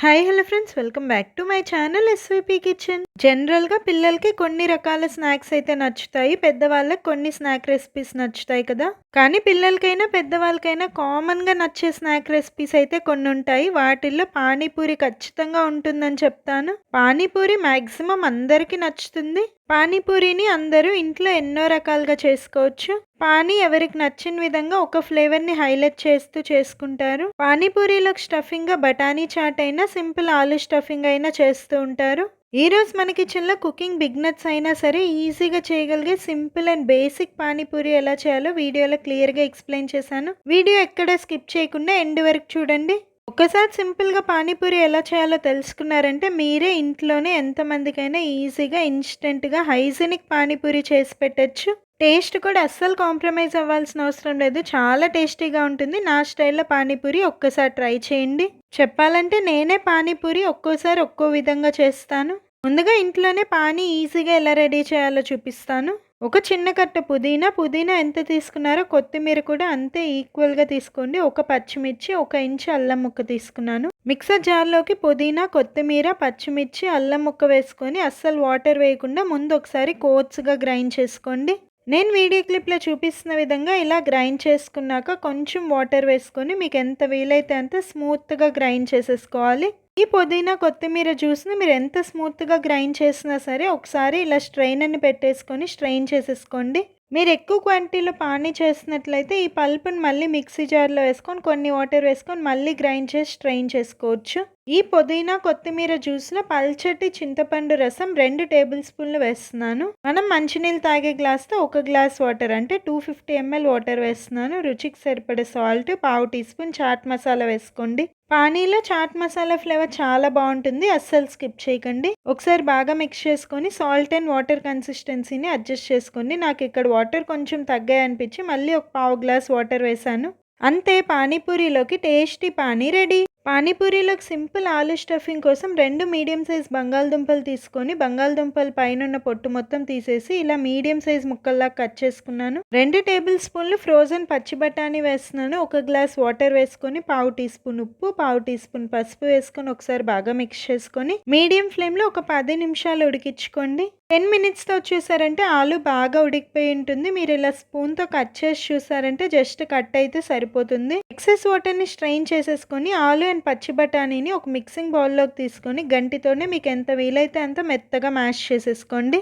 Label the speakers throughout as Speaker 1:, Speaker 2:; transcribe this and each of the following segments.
Speaker 1: Hi hello friends, welcome back to my channel SYP kitchen. జనరల్గా పిల్లలకి కొన్ని రకాల స్నాక్స్ అయితే నచ్చుతాయి, పెద్దవాళ్ళకి కొన్ని స్నాక్ రెసిపీస్ నచ్చుతాయి కదా. కానీ పిల్లలకైనా పెద్దవాళ్ళకైనా కామన్గా నచ్చే స్నాక్ రెసిపీస్ అయితే కొన్ని ఉంటాయి. వాటిల్లో పానీపూరి ఖచ్చితంగా ఉంటుందని చెప్తాను. పానీపూరి మ్యాక్సిమం అందరికీ నచ్చుతుంది. పానీపూరిని అందరూ ఇంట్లో ఎన్నో రకాలుగా చేసుకోవచ్చు. పానీ ఎవరికి నచ్చిన విధంగా ఒక ఫ్లేవర్ని హైలైట్ చేస్తూ చేసుకుంటారు. పానీపూరిలోకి స్టఫింగ్గా బఠానీ చాట్ అయినా సింపుల్ ఆలు స్టఫింగ్ అయినా చేస్తూ ఉంటారు. ఈరోజు మన కిచెన్లో కుకింగ్ బిగినర్స్ అయినా సరే ఈజీగా చేయగలిగే సింపుల్ అండ్ బేసిక్ పానీపూరి ఎలా చేయాలో వీడియోలో క్లియర్గా ఎక్స్ప్లెయిన్ చేశాను. వీడియో ఎక్కడ స్కిప్ చేయకుండా ఎండ్ వరకు చూడండి. ఒక్కసారి సింపుల్గా పానీపూరి ఎలా చేయాలో తెలుసుకున్నారంటే మీరే ఇంట్లోనే ఎంతమందికైనా ఈజీగా ఇన్స్టెంట్గా హైజీనిక్ పానీపూరి చేసి పెట్టచ్చు. టేస్ట్ కూడా అస్సలు కాంప్రమైజ్ అవ్వాల్సిన అవసరం లేదు, చాలా టేస్టీగా ఉంటుంది. నా స్టైల్లో పానీపూరి ఒక్కసారి ట్రై చేయండి. చెప్పాలంటే నేనే పానీపూరి ఒక్కోసారి ఒక్కో విధంగా చేస్తాను. ముందుగా ఇంట్లోనే పానీ ఈజీగా ఎలా రెడీ చేయాలో చూపిస్తాను. ఒక చిన్న కట్ట పుదీనా ఎంత తీసుకున్నారో కొత్తిమీర కూడా అంతే ఈక్వల్గా తీసుకోండి. ఒక పచ్చిమిర్చి, 1 ఇంచు అల్లం ముక్క తీసుకున్నాను. మిక్సర్ జార్లోకి పుదీనా, కొత్తిమీర, పచ్చిమిర్చి, అల్లం ముక్క వేసుకొని అస్సలు వాటర్ వేయకుండా ముందు ఒకసారి కోర్స్గా గ్రైండ్ చేసుకోండి. నేను వీడియో క్లిప్లో చూపిస్తున్న విధంగా ఇలా గ్రైండ్ చేసుకున్నాక కొంచెం వాటర్ వేసుకొని మీకు ఎంత వీలైతే అంత స్మూత్గా గ్రైండ్ చేసేసుకోవాలి. ఈ పుదీనా, కొత్తిమీర జ్యూస్ని మీరు ఎంత స్మూత్గా గ్రైండ్ చేసినా సరే ఒకసారి ఇలా స్ట్రైనర్ని పెట్టేసుకొని స్ట్రెయిన్ చేసేసుకోండి. మీరు ఎక్కువ క్వాంటిటీలో పానీ చేసినట్లయితే ఈ పల్పుని మళ్ళీ మిక్సీ జార్లో వేసుకొని కొన్ని వాటర్ వేసుకొని మళ్ళీ గ్రైండ్ చేసి స్ట్రెయిన్ చేసుకోవచ్చు. ఈ పుదీనా, కొత్తిమీర జ్యూస్లో పల్చటి చింతపండు రసం 2 టేబుల్ స్పూన్లు వేస్తున్నాను. మనం మంచినీళ్ళు తాగే గ్లాస్తో 1 గ్లాస్ వాటర్ అంటే 250 ml వాటర్ వేస్తున్నాను. రుచికి సరిపడే salt, 1/2 teaspoon chaat masala వేసుకోండి. పానీలో చాట్ మసాలా ఫ్లేవర్ చాలా బాగుంటుంది, అస్సలు స్కిప్ చేయకండి. ఒకసారి బాగా మిక్స్ చేసుకొని సాల్ట్ అండ్ వాటర్ కన్సిస్టెన్సీని అడ్జస్ట్ చేసుకోండి. నాకు ఇక్కడ వాటర్ కొంచెం తగ్గాయి అనిపించి మళ్ళీ 1/4 గ్లాస్ వాటర్ వేసాను. అంతే, పానీపూరిలోకి టేస్టీ పానీ రెడీ. పానీపూరిలోకి సింపుల్ ఆలు స్టఫింగ్ కోసం 2 మీడియం సైజ్ బంగాళదుంపలు తీసుకొని బంగాళదుంపల పైన పొట్టు మొత్తం తీసేసి ఇలా మీడియం సైజ్ ముక్కల్లా కట్ చేసుకున్నాను. 2 టేబుల్ స్పూన్లు ఫ్రోజన్ పచ్చి బఠానీ వేస్తున్నాను. 1 గ్లాస్ వాటర్ వేసుకొని 1/2 టీ స్పూన్ ఉప్పు, 1/2 టీ స్పూన్ పసుపు వేసుకొని ఒకసారి బాగా మిక్స్ చేసుకొని మీడియం ఫ్లేమ్లో ఒక 10 నిమిషాలు ఉడికించుకోండి. 10 మినిట్స్తో చూసారంటే ఆలు బాగా ఉడికిపోయి ఉంటుంది. మీరు ఇలా స్పూన్తో కట్ చేసి చూసారంటే జస్ట్ కట్ అయితే సరిపోతుంది. ఎక్సెస్ వాటర్ని స్ట్రెయిన్ చేసేసుకొని ఆలు అండ్ పచ్చి బఠానీని ఒక మిక్సింగ్ బౌల్లోకి తీసుకొని గంటితోనే మీకు ఎంత వీలైతే అంత మెత్తగా మ్యాష్ చేసేసుకోండి.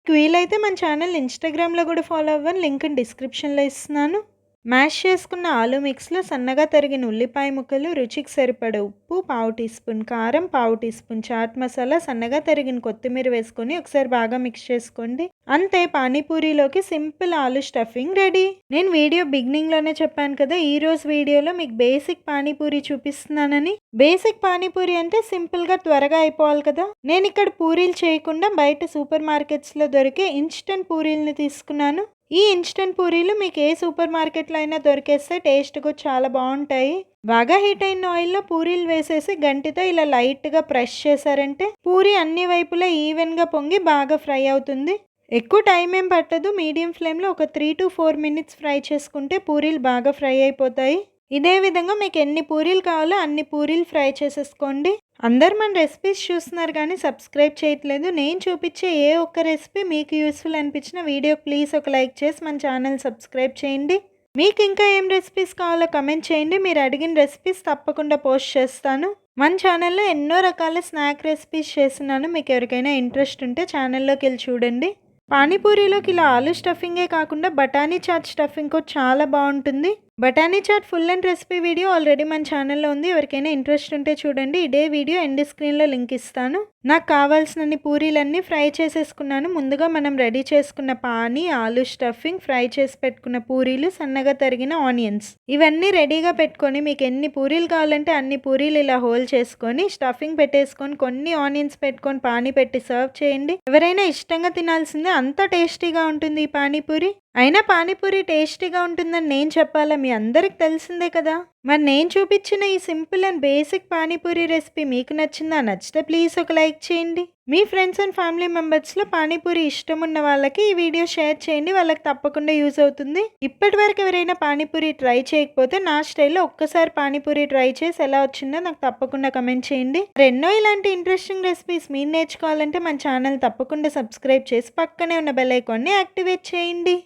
Speaker 1: వీలైతే మన ఛానల్ ఇన్స్టాగ్రామ్లో కూడా ఫాలో అవ్వండి, లింక్ డిస్క్రిప్షన్లో ఇస్తున్నాను. మ్యాష్ చేసుకున్న ఆలు మిక్స్లో సన్నగా తరిగిన ఉల్లిపాయ ముక్కలు, రుచికి సరిపడే ఉప్పు, 1/2 టీ స్పూన్ కారం, 1/2 టీ స్పూన్ చాట్ మసాలా, సన్నగా తరిగిన కొత్తిమీర వేసుకొని ఒకసారి బాగా మిక్స్ చేసుకోండి. అంతే, పానీపూరిలోకి సింపుల్ ఆలు స్టఫింగ్ రెడీ. నేను వీడియో బిగినింగ్లోనే చెప్పాను కదా, ఈరోజు వీడియోలో మీకు బేసిక్ పానీపూరి చూపిస్తున్నానని. బేసిక్ పానీపూరి అంటే సింపుల్గా త్వరగా అయిపోవాలి కదా. నేను ఇక్కడ పూరీలు చేయకుండా బయట సూపర్ మార్కెట్స్లో దొరికే ఇన్స్టెంట్ పూరీలని తీసుకున్నాను. ఈ ఇన్స్టెంట్ పూరీలు మీకు ఏ సూపర్ మార్కెట్లో అయినా దొరికేస్తే టేస్ట్ కూడా చాలా బాగుంటాయి. బాగా హీట్ అయిన ఆయిల్లో పూరీలు వేసేసి గంటితో ఇలా లైట్గా ప్రెస్ చేశారంటే పూరి అన్ని వైపులా ఈవెన్గా పొంగి బాగా ఫ్రై అవుతుంది. ఎక్కువ టైం ఏం పట్టదు, మీడియం ఫ్లేమ్లో ఒక 3 to 4 మినిట్స్ ఫ్రై చేసుకుంటే పూరీలు బాగా ఫ్రై అయిపోతాయి. ఇదే విధంగా మీకు ఎన్ని పూరీలు కావాలో అన్ని పూరీలు ఫ్రై చేసేసుకోండి. అందరు మన రెసిపీస్ చూస్తున్నారు కానీ సబ్స్క్రైబ్ చేయట్లేదు. నేను చూపించే ఏ ఒక్క రెసిపీ మీకు యూస్ఫుల్ అనిపించిన వీడియో ప్లీజ్ ఒక లైక్ చేసి మన ఛానల్ సబ్స్క్రైబ్ చేయండి. మీకు ఇంకా ఏం రెసిపీస్ కావాలో కమెంట్ చేయండి, మీరు అడిగిన రెసిపీస్ తప్పకుండా పోస్ట్ చేస్తాను. మన ఛానల్లో ఎన్నో రకాల స్నాక్ రెసిపీస్ చేస్తున్నాను, మీకు ఎవరికైనా ఇంట్రెస్ట్ ఉంటే ఛానల్లోకి వెళ్ళి చూడండి. పానీపూరిలోకి ఇలా ఆలు స్టఫింగే కాకుండా బఠానీ చాట్ స్టఫింగ్ కూడా చాలా బాగుంటుంది. బఠానీ chaat full and recipe video already మన ఛానల్లో ఉంది, ఎవరికైనా ఇంట్రెస్ట్ ఉంటే చూడండి. ఇదే వీడియో ఎండ్ స్క్రీన్లో లింక్ ఇస్తాను. నాకు కావాల్సినన్ని పూరీలన్నీ ఫ్రై చేసేసుకున్నాను. ముందుగా మనం రెడీ చేసుకున్న పానీ, ఆలు స్టఫింగ్, ఫ్రై చేసి పెట్టుకున్న పూరీలు, సన్నగా తరిగిన ఆనియన్స్ ఇవన్నీ రెడీగా పెట్టుకొని మీకు ఎన్ని పూరీలు కావాలంటే అన్ని పూరీలు ఇలా హోల్ చేసుకొని స్టఫింగ్ పెట్టేసుకొని కొన్ని ఆనియన్స్ పెట్టుకొని పానీ పెట్టి సర్వ్ చేయండి. ఎవరైనా ఇష్టంగా తినాల్సిందే, అంత టేస్టీగా ఉంటుంది ఈ పానీపూరి. అయినా పానీపూరి టేస్టీగా ఉంటుందని నేను చెప్పాలా, మీ అందరికి తెలిసిందే కదా. మరి నేను చూపించిన ఈ simple and basic panipuri recipe మీకు నచ్చిందా? నచ్చితే ప్లీజ్ ఒక లైక్ చేయండి. మీ ఫ్రెండ్స్ అండ్ ఫ్యామిలీ మెంబర్స్‌లో పానీపూరి ఇష్టం ఉన్న వాళ్ళకి ఈ వీడియో షేర్ చేయండి. వాళ్ళకి తప్పకుండా యూజ్ అవుతుంది. ఇప్పటివరకు ఎవరైనా పానీపూరి ట్రై చేయకపోతే నా స్టైల్‌లో ఒక్కసారి పానీపూరి ట్రై చేసి ఎలా వచ్చిందో నాకు తప్పకుండా కమెంట్ చేయండి. ఎన్నో ఇలాంటి ఇంట్రెస్టింగ్ రెసిపీస్ మీరు నేర్చుకోవాలంటే మన ఛానల్ తప్పకుండా సబ్స్క్రైబ్ చేసి పక్కనే ఉన్న బెల్ ఐకాన్‌ని యాక్టివేట్ చేయండి.